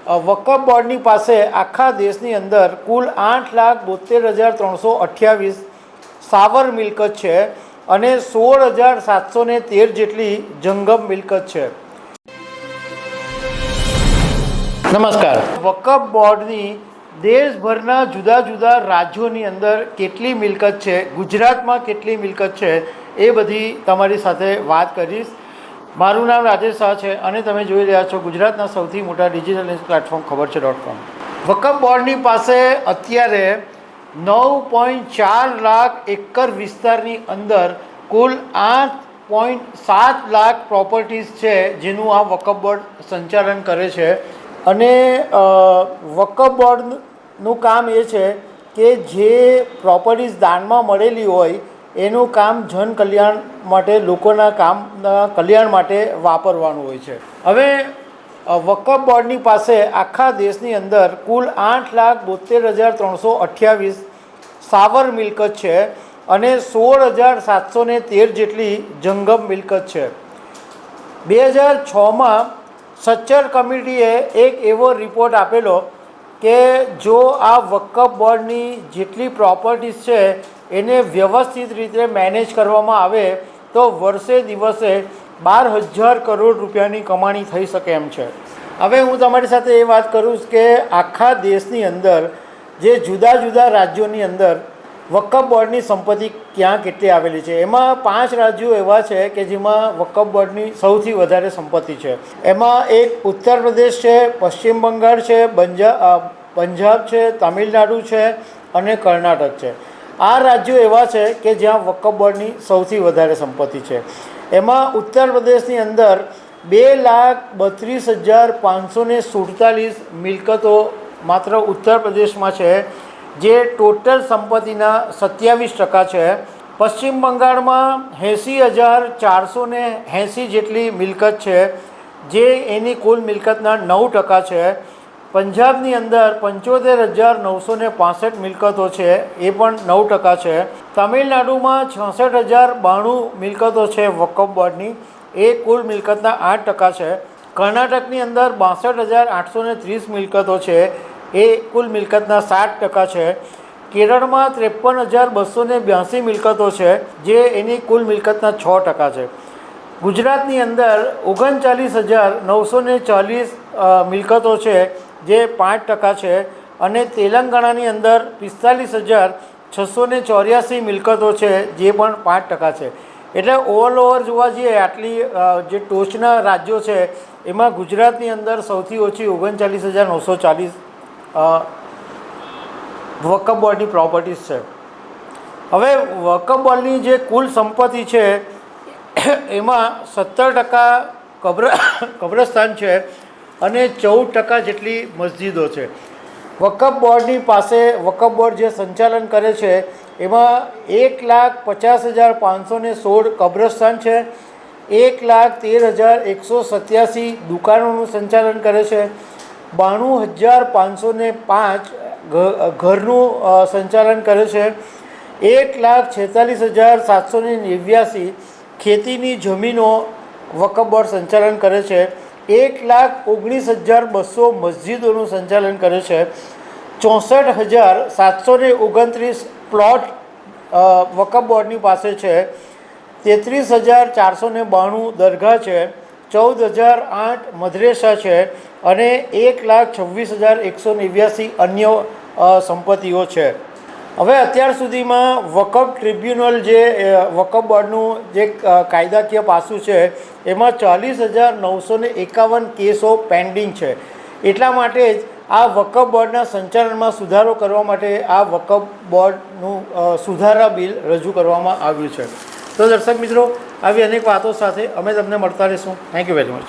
વકફ બોર્ડની પાસે આખા દેશની અંદર કુલ 8,72,328 સાવર મિલકત છે અને 16,713 જેટલી જંગમ મિલકત છે. નમસ્કાર. વકફ બોર્ડની દેશભરના જુદા જુદા રાજ્યોની અંદર કેટલી મિલકત છે, ગુજરાતમાં કેટલી મિલકત છે, એ બધી તમારી સાથે વાત કરીશ. મારું નામ રાજેશ શાહ છે અને તમે જોઈ રહ્યા છો ગુજરાતના સૌથી મોટા ડિજિટલ ન્યૂઝ પ્લેટફોર્મ ખબરછે.com. વકફ બોર્ડની પાસે અત્યારે 9.4 લાખ એકર વિસ્તારની અંદર કુલ 8.7 લાખ પ્રોપર્ટીઝ છે જેનું આ વકફ બોર્ડ સંચાલન કરે છે. અને વકફ બોર્ડનું કામ એ છે કે જે પ્રોપર્ટીઝ દાનમાં મળેલી હોય એનું કામ જન કલ્યાણ માટે, લોકોના કામના કલ્યાણ માટે વાપરવાનું હોય છે. હવે વકફ બોર્ડની પાસે આખા દેશની અંદર કુલ 8,72,328 સાવર મિલકત છે અને 16,713 જેટલી જંગમ મિલકત છે. 2006માં સચ્ચર કમિટીએ એક એવો રિપોર્ટ આપેલો કે જો આ વકફ બોર્ડની જેટલી પ્રોપર્ટીઝ છે એને વ્યવસ્થિત રીતે મેનેજ કરવામાં આવે તો વર્ષે દિવસે 12,000 કરોડ રૂપિયાની કમાણી થઈ શકે એમ છે. હવે હું તમારી સાથે એ વાત કરું કે આખા દેશની અંદર જે જુદા જુદા રાજ્યોની અંદર વકફ બોર્ડની સંપત્તિ ક્યાં કેટલી આવેલી છે. એમાં 5 રાજ્યો એવા છે કે જેમાં વકફ બોર્ડની સૌથી વધારે સંપત્તિ છે. એમાં એક ઉત્તર પ્રદેશ છે, પશ્ચિમ બંગાળ છે, પંજાબ છે, તમિલનાડુ છે અને કર્ણાટક છે. આ રાજ્યો એવા છે કે જ્યાં વકફ બોર્ડની સૌથી વધારે સંપત્તિ છે. એમાં ઉત્તર પ્રદેશની અંદર 2,32,547 મિલકતો માત્ર ઉત્તર પ્રદેશમાં છે, જે ટોટલ સંપત્તિના 27% છે. પશ્ચિમ બંગાળમાં 80,480 જેટલી મિલકત છે, જે એની કુલ મિલકતના 9% છે. પંજાબની અંદર 75,965 મિલકતો છે, એ પણ 9% છે. તમિલનાડુમાં 66,092 મિલકતો છે વકફ બોર્ડની, એ કુલ મિલકતના 8% છે. કર્ણાટકની અંદર 62,830 મિલકતો છે, એ કુલ મિલકતના 7% છે. કેરળમાં 53,282 મિલકતો છે, જે એની કુલ મિલકતના 6% છે. ગુજરાતની અંદર 39,940 મિલકતો છે, જે 5% છે. અને તેલંગાણાની અંદર 45,684 મિલકતો છે, જે પણ 5% છે. એટલે ઓવર જોવા જઈએ આટલી જે ટોચના રાજ્યો છે એમાં ગુજરાતની અંદર સૌથી ઓછી 39,940 વકફ બોર્ડની પ્રોપર્ટીઝ છે. હવે વકફ બોર્ડની જે કુલ સંપત્તિ છે એમાં 17% કબ્રસ્તાન છે અને 14% જેટલી મસ્જિદો છે. વકફ બોર્ડની પાસે વકફ બોર્ડ જે સંચાલન કરે છે એમાં 1,50,516 કબ્રસ્તાન છે, 1,13,187 દુકાનોનું સંચાલન કરે છે, 92,505 ઘરનું સંચાલન કરે છે, 1,46,789 ખેતીની જમીનો વકફ બોર્ડ સંચાલન કરે છે, 1,19,200 મસ્જિદોનું સંચાલન કરે છે, 64,729 પ્લોટ વકફ બોર્ડની પાસે છે, 33,492 દરગાહ છે, 14,008 મદરેસા છે અને 1,26,189 અન્ય સંપત્તિઓ છે. હવે અત્યાર સુધીમાં વકફ ટ્રિબ્યુનલ જે વકફ બોર્ડનું જે કાયદાકીય પાસું છે એમાં 40,951 કેસો પેન્ડિંગ છે. એટલા માટે જ આ વકફ બોર્ડના સંચાલનમાં સુધારો કરવા માટે આ વકફ બોર્ડનું સુધારા બિલ રજૂ કરવામાં આવ્યું છે. તો દર્શક મિત્રો, આવી અનેક વાતો સાથે અમે તમને મળતા રહીશું. Thank you very much.